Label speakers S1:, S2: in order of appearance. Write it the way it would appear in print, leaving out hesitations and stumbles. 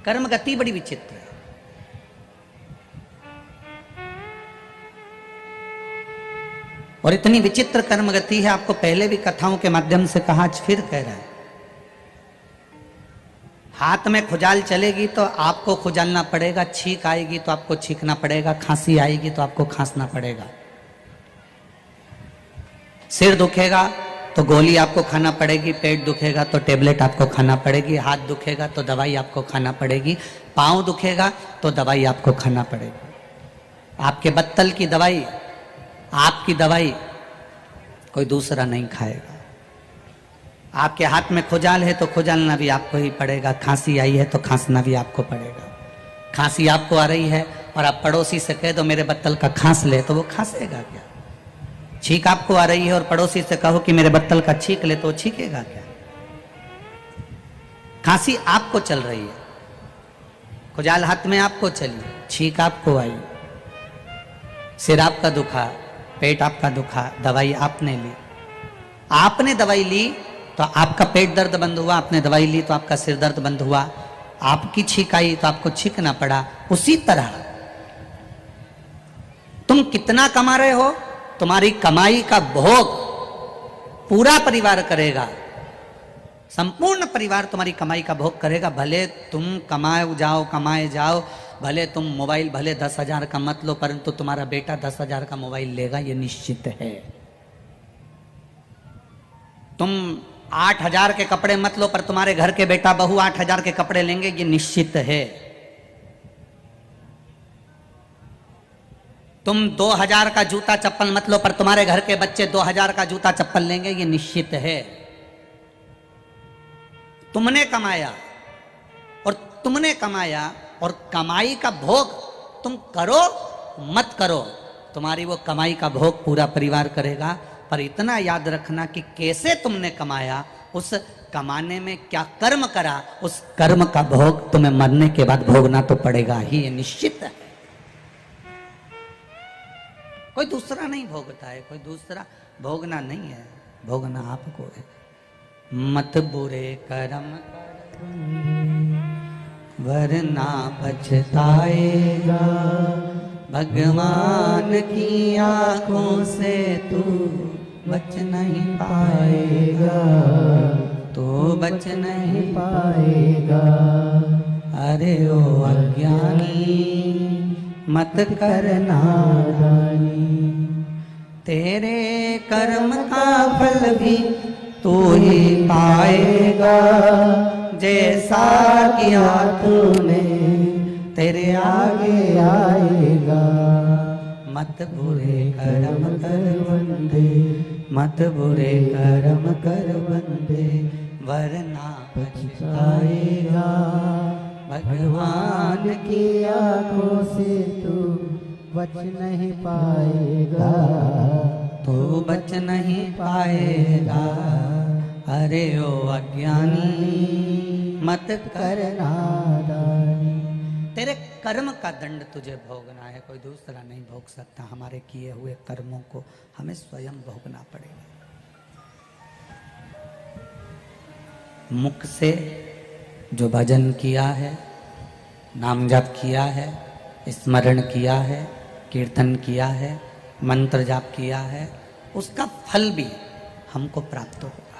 S1: कर्म गति बड़ी विचित्र है। और इतनी विचित्र कर्म गति है, आपको पहले भी कथाओं के माध्यम से कहा, आज फिर कह रहा है। हाथ में खुजाल चलेगी तो आपको खुजालना पड़ेगा, छींक आएगी तो आपको छींकना पड़ेगा, खांसी आएगी तो आपको खांसना पड़ेगा, सिर दुखेगा तो गोली आपको खाना पड़ेगी, पेट दुखेगा तो टेबलेट आपको खाना पड़ेगी, हाथ दुखेगा तो दवाई आपको खाना पड़ेगी, पाँव दुखेगा तो दवाई आपको खाना पड़ेगी। आपके बत्तल की दवाई, आपकी दवाई कोई दूसरा नहीं खाएगा। आपके हाथ में खुजाल है तो खुजालना भी आपको ही पड़ेगा, खांसी आई है तो खांसना भी आपको पड़ेगा। खांसी आपको आ रही है और आप पड़ोसी से कह दो मेरे बत्तल का खांस ले, तो वो खांसेगा क्या? छींक आपको आ रही है और पड़ोसी से कहो कि मेरे बत्तल का छींक ले, तो वो छींकेगा क्या? खांसी आपको चल रही है, खुजाल हाथ में आपको चली, छींक आपको आई, सिर आपका दुखा, पेट आपका दुखा, दवाई आपने ली। आपने दवाई ली तो आपका पेट दर्द बंद हुआ, आपने दवाई ली तो आपका सिर दर्द बंद हुआ, आपकी छींक आई तो आपको छींकना पड़ा। उसी तरह तुम कितना कमा रहे हो, तुम्हारी कमाई का भोग पूरा परिवार करेगा, संपूर्ण परिवार तुम्हारी कमाई का भोग करेगा। भले तुम कमाए जाओ, भले तुम मोबाइल भले 10,000 का मत लो, परंतु तुम्हारा बेटा 10,000 का मोबाइल लेगा, ये निश्चित है। तुम 8,000 के कपड़े मत लो, पर तुम्हारे घर के बेटा बहू 8,000 के कपड़े लेंगे, ये निश्चित है। तुम 2,000 का जूता चप्पल मत लो, पर तुम्हारे घर के बच्चे 2,000 का जूता चप्पल लेंगे, ये निश्चित है। तुमने कमाया और कमाई का भोग तुम करो मत करो, तुम्हारी वो कमाई का भोग पूरा परिवार करेगा। पर इतना याद रखना कि कैसे तुमने कमाया, उस कमाने में क्या कर्म करा, उस कर्म का भोग तुम्हें मरने के बाद भोगना तो पड़ेगा ही, ये निश्चित है। कोई दूसरा नहीं भोगता है, कोई दूसरा भोगना नहीं है, भोगना आपको है। मत बुरे कर्म वरना पछताएगा, भगवान की आंखों से तू बच नहीं पाएगा, तो बच नहीं पाएगा। अरे ओ अज्ञानी मत करना नादानी, तेरे कर्म का फल भी तू ही पाएगा, जैसा किया तूने तेरे आगे आएगा। मत बुरे कर्म कर बंदे, मत बुरे कर्म कर बंदे, वरना पछताएगा, भगवान की आंखों से तू बच नहीं पाएगा, तू बच नहीं पाएगा। अरे ओ अज्ञानी मत करना नादानी, तेरे कर्म का दंड तुझे भोगना है, कोई दूसरा नहीं भोग सकता। हमारे किए हुए कर्मों को हमें स्वयं भोगना पड़ेगा। मुख से जो भजन किया है, नाम जप किया है, स्मरण किया है, कीर्तन किया है, मंत्र जाप किया है, उसका फल भी हमको प्राप्त होगा।